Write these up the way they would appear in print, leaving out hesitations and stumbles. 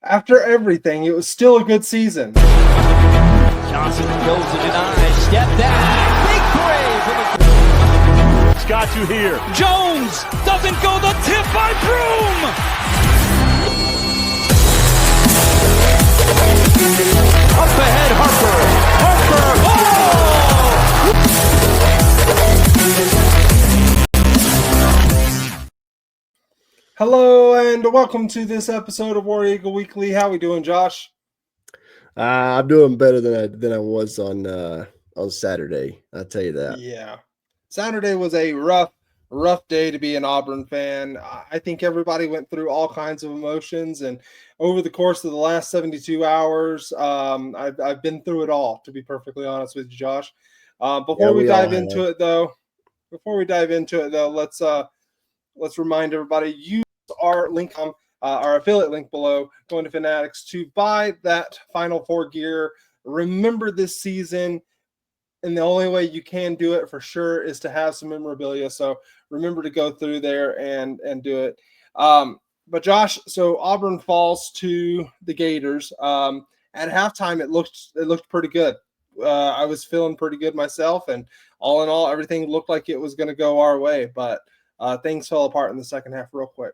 After everything, it was still a good season. Johnson goes to deny. Step back. Big play from the... It's got you here. Jones doesn't go the tip by Broom. Up ahead, Harper. Hello and welcome to this episode of War Eagle Weekly. How we doing, Josh? I'm doing better than I was on Saturday. I'll tell you that. Yeah. Saturday was a rough day to be an Auburn fan. I think everybody went through all kinds of emotions, and over the course of the last 72 hours, I've been through it all, to be perfectly honest with you, Josh. Before we dive into it, though, let's remind everybody, use our link on our affiliate link below, going to Fanatics, to buy that Final Four gear. Remember this season, and the only way you can do it for sure is to have some memorabilia. So remember to go through there and do it. But Josh, so Auburn falls to the Gators. At halftime, it looked pretty good. I was feeling pretty good myself, and all in all, everything looked like it was going to go our way. But things fell apart in the second half real quick.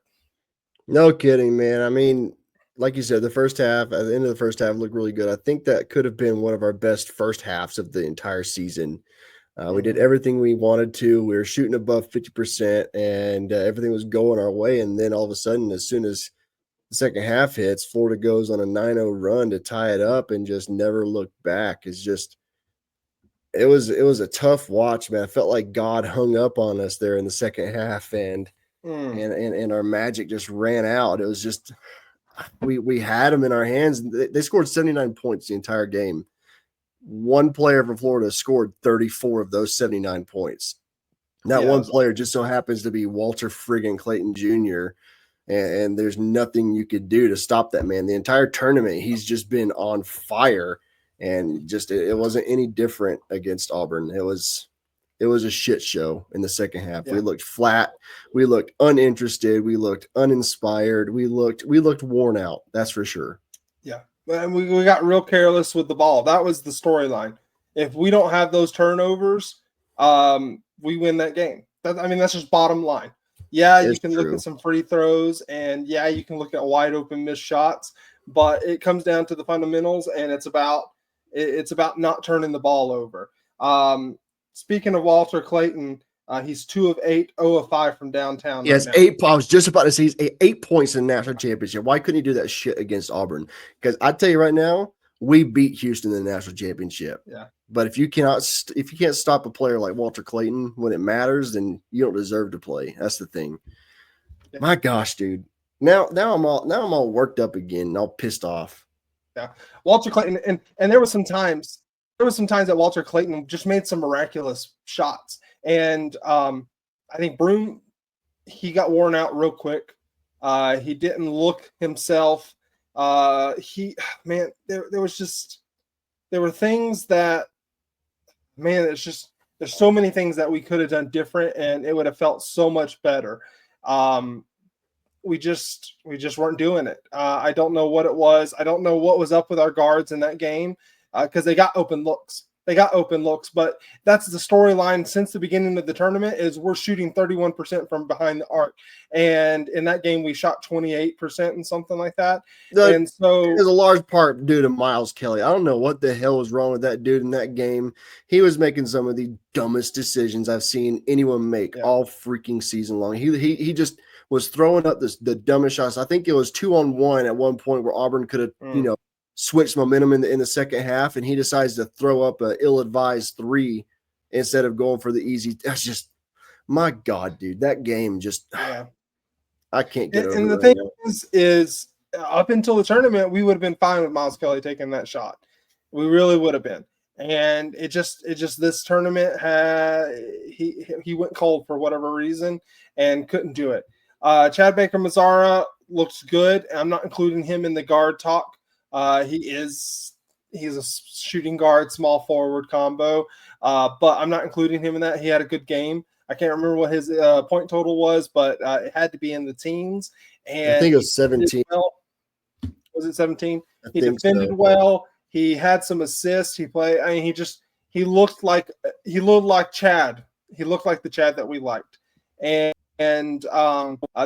No kidding, man. I mean, like you said, the first half, at the end of the first half, looked really good. I think that could have been one of our best first halves of the entire season. We did everything we wanted to. We were shooting above 50%, and everything was going our way. And then all of a sudden, as soon as the second half hits, Florida goes on a 9-0 run to tie it up and just never looked back. It was a tough watch, man. I felt like God hung up on us there in the second half, and our magic just ran out. It was just we had them in our hands. They scored 79 points the entire game. One player from Florida scored 34 of those 79 points. That one player just so happens to be Walter friggin' Clayton Jr., and there's nothing you could do to stop that man. The entire tournament, he's just been on fire. And just it wasn't any different against Auburn. It was a shit show in the second half. Yeah. We looked flat. We looked uninterested. We looked uninspired. We looked worn out. That's for sure. Yeah, and we got real careless with the ball. That was the storyline. If we don't have those turnovers, we win that game. That's just bottom line. Yeah, you can look at some free throws, and yeah, you can look at wide open missed shots, but it comes down to the fundamentals, and it's about not turning the ball over. Speaking of Walter Clayton, he's 2 of 8, 0 of 5 from downtown. Yes, right 8. I was just about to say he's 8 points in the national championship. Why couldn't he do that shit against Auburn? Because I tell you right now, we beat Houston in the national championship. Yeah. But if you can't stop a player like Walter Clayton when it matters, then you don't deserve to play. That's the thing. Yeah. My gosh, dude. Now I'm all worked up again and all pissed off. Yeah, Walter Clayton, and there were some times that Walter Clayton just made some miraculous shots, and I think Broom, he got worn out real quick. He didn't look himself. There were things that, man, there's so many things that we could have done different, and it would have felt so much better. We just weren't doing it. I don't know what it was. I don't know what was up with our guards in that game, because they got open looks. But that's the storyline since the beginning of the tournament is we're shooting 31% from behind the arc. And in that game, we shot 28% and something like that. And so there's a large part due to Miles Kelly. I don't know what the hell was wrong with that dude in that game. He was making some of the dumbest decisions I've seen anyone make all freaking season long. He just was throwing up the dumbest shots. I think it was 2-on-1 at one point where Auburn could have, switched momentum in the second half, and he decides to throw up an ill-advised 3 instead of going for the easy. That's just, my God, dude, that game just, I can't get over it. And the thing is, up until the tournament, we would have been fine with Miles Kelly taking that shot. We really would have been. And it just this tournament he went cold for whatever reason and couldn't do it. Chad Baker-Mazara looks good. I'm not including him in the guard talk. He's a shooting guard, small forward combo, but I'm not including him in that. He had a good game. I can't remember what his point total was, but it had to be in the teens. And I think it was 17. Was it 17? I He think defended so. well. He had some assists. He played. I mean, he looked like Chad. He looked like the Chad that we liked. And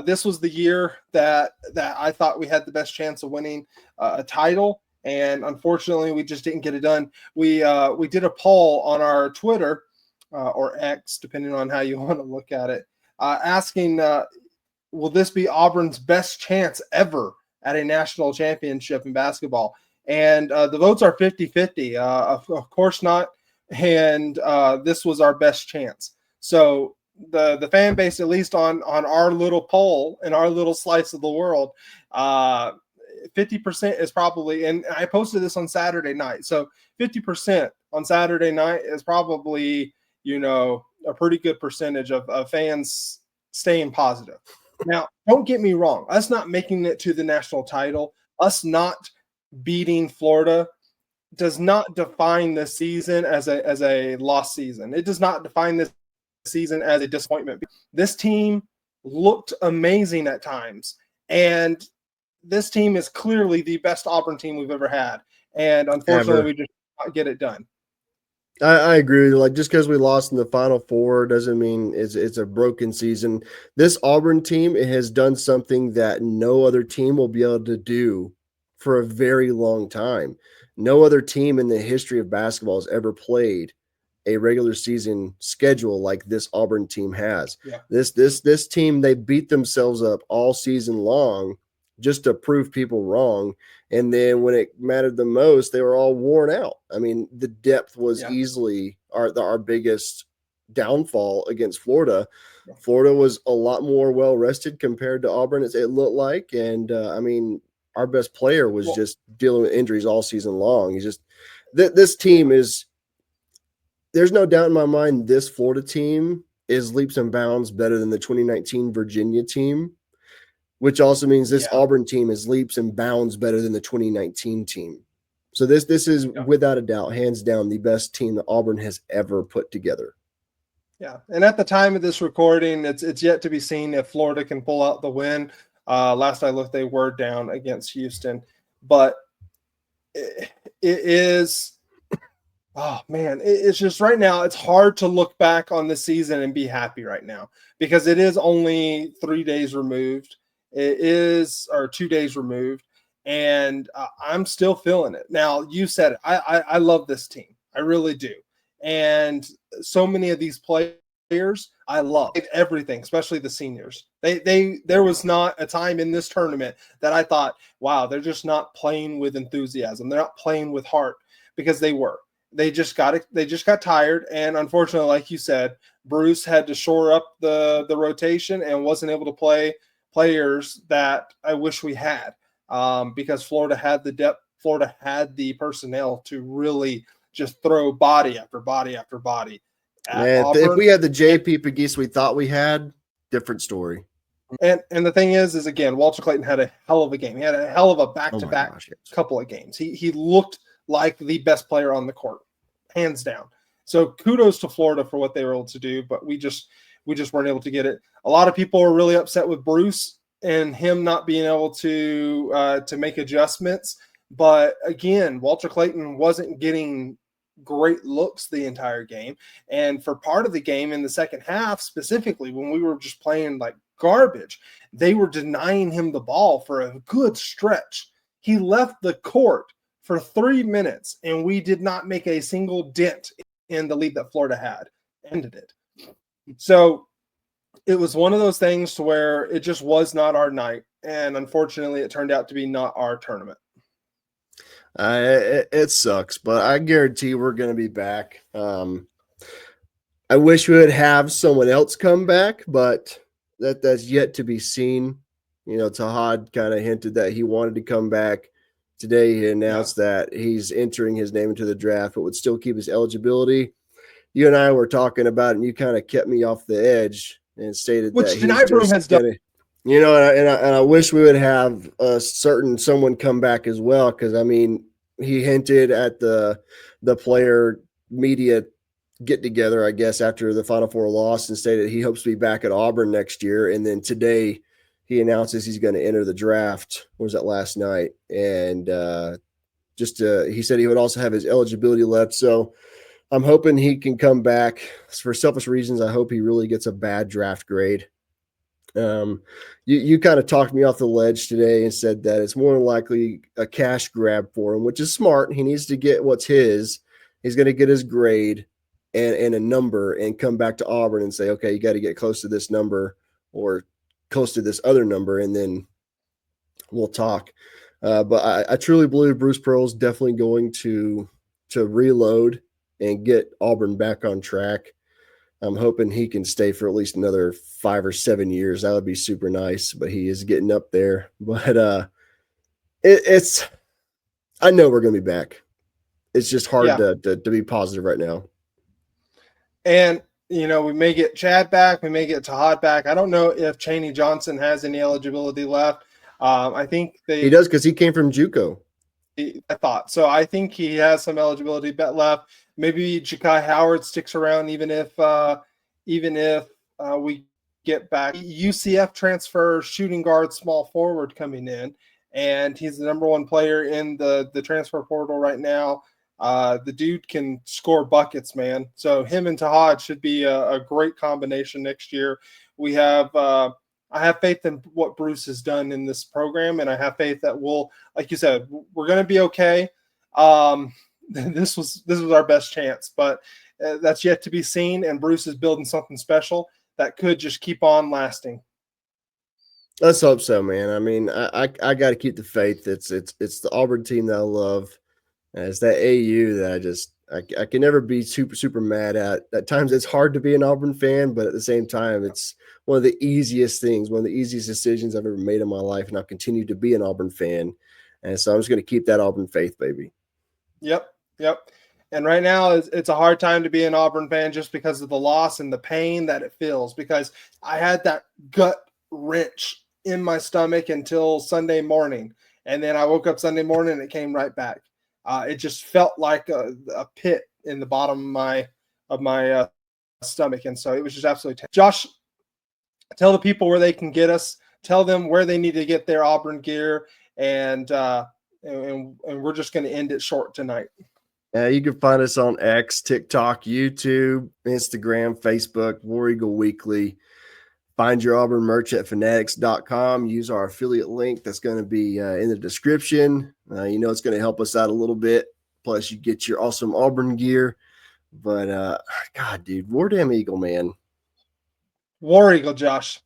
this was the year that I thought we had the best chance of winning a title. And unfortunately, we just didn't get it done. We did a poll on our Twitter or X, depending on how you want to look at it, asking, will this be Auburn's best chance ever at a national championship in basketball? And the votes are 50-50. Of course not. And this was our best chance. So the fan base, at least on our little poll in our little slice of the world, 50% is probably, and I posted this on Saturday night. So 50% on Saturday night is probably, a pretty good percentage of fans staying positive. Now, don't get me wrong. Us not making it to the national title, us not beating Florida does not define this season as a lost season. It does not define this season as a disappointment. This team looked amazing at times, and this team is clearly the best Auburn team we've ever had. And unfortunately, we just can't get it done. I agree with you. Like, just because we lost in the Final Four doesn't mean it's a broken season. This Auburn team has done something that no other team will be able to do for a very long time. No other team in the history of basketball has ever played a regular season schedule like this Auburn team has. Yeah. This team, they beat themselves up all season long just to prove people wrong. And then when it mattered the most, they were all worn out. I mean, the depth was easily our biggest downfall against Florida. Yeah. Florida was a lot more well-rested compared to Auburn, it looked like. And, I mean, our best player was just dealing with injuries all season long. He's just this team is – there's no doubt in my mind this Florida team is leaps and bounds better than the 2019 Virginia team, which also means this Auburn team is leaps and bounds better than the 2019 team. So this is without a doubt, hands down, the best team that Auburn has ever put together. Yeah, and at the time of this recording, it's yet to be seen if Florida can pull out the win. Last I looked, they were down against Houston, but it is. Oh man, it's just right now. It's hard to look back on the season and be happy right now because it is only 3 days removed. It is, or 2 days removed, and I'm still feeling it. Now, you said it. I love this team. I really do. And so many of these players, I love everything, especially the seniors. There was not a time in this tournament that I thought, wow, they're just not playing with enthusiasm. They're not playing with heart, because they were. They just got tired, and unfortunately, like you said, Bruce had to shore up the rotation and wasn't able to play players that I wish we had, because Florida had the depth, Florida had the personnel to really just throw body after body after body. Man, if we had the JP Pegues we thought we had, different story. And the thing is again, Walter Clayton had a hell of a game. He had a hell of a back-to-back couple of games. He looked like the best player on the court, hands down. So kudos to Florida for what they were able to do, but we just weren't able to get it. A lot of people were really upset with Bruce and him not being able to make adjustments. But again, Walter Clayton wasn't getting great looks the entire game. And for part of the game in the second half, specifically when we were just playing like garbage, they were denying him the ball for a good stretch. He left the court for 3 minutes, and we did not make a single dent in the lead that Florida had. Ended it. So it was one of those things to where it just was not our night, and unfortunately, it turned out to be not our tournament. It sucks, but I guarantee we're going to be back. I wish we would have someone else come back, but that's yet to be seen. You know, Tahad kind of hinted that he wanted to come back. Today, he announced that he's entering his name into the draft, but would still keep his eligibility. You and I were talking about it, and you kind of kept me off the edge and stated that tonight room has done. You know, and I wish we would have someone come back as well, because I mean, he hinted at the player media get together, I guess, after the Final Four loss, and stated he hopes to be back at Auburn next year. And then today, he announces he's going to enter the draft. What was that last night? And he said he would also have his eligibility left. So I'm hoping he can come back. For selfish reasons, I hope he really gets a bad draft grade. You kind of talked me off the ledge today and said that it's more than likely a cash grab for him, which is smart. He needs to get what's his. He's going to get his grade and a number and come back to Auburn and say, okay, you got to get close to this number or close to this other number, and then we'll talk. But I truly believe Bruce Pearl's definitely going to reload and get Auburn back on track. I'm hoping he can stay for at least another 5 or 7 years. That would be super nice, but he is getting up there. But it's I know we're going to be back. It's just hard to be positive right now. And, we may get Chad back. We may get Tahad back. I don't know if Chaney Johnson has any eligibility left. I think he does because he came from JUCO. I thought so. I think he has some eligibility bet left. Maybe Ja'Kai Howard sticks around even if we get back. UCF transfer shooting guard, small forward coming in, and he's the number one player in the transfer portal right now. The dude can score buckets, man. So him and Tahad should be a great combination next year. We have I have faith in what Bruce has done in this program, and I have faith that we'll, like you said, we're going to be okay. This was our best chance, but that's yet to be seen. And Bruce is building something special that could just keep on lasting. Let's hope so, man. I mean, I got to keep the faith. It's the Auburn team that I love. It's that AU that I can never be super mad at. At times it's hard to be an Auburn fan, but at the same time, it's one of the easiest things, one of the easiest decisions I've ever made in my life, and I'll continue to be an Auburn fan. And so I'm just going to keep that Auburn faith, baby. Yep. And right now it's a hard time to be an Auburn fan just because of the loss and the pain that it feels, because I had that gut wrench in my stomach until Sunday morning. And then I woke up Sunday morning and it came right back. It just felt like a pit in the bottom of my stomach. And so it was just absolutely terrible. Josh, tell the people where they can get us. Tell them where they need to get their Auburn gear. And we're just going to end it short tonight. You can find us on X, TikTok, YouTube, Instagram, Facebook, War Eagle Weekly. Find your Auburn merch at fanatics.com. Use our affiliate link that's going to be in the description. It's going to help us out a little bit. Plus, you get your awesome Auburn gear. But, God, dude, War Damn Eagle, man. War Eagle, Josh.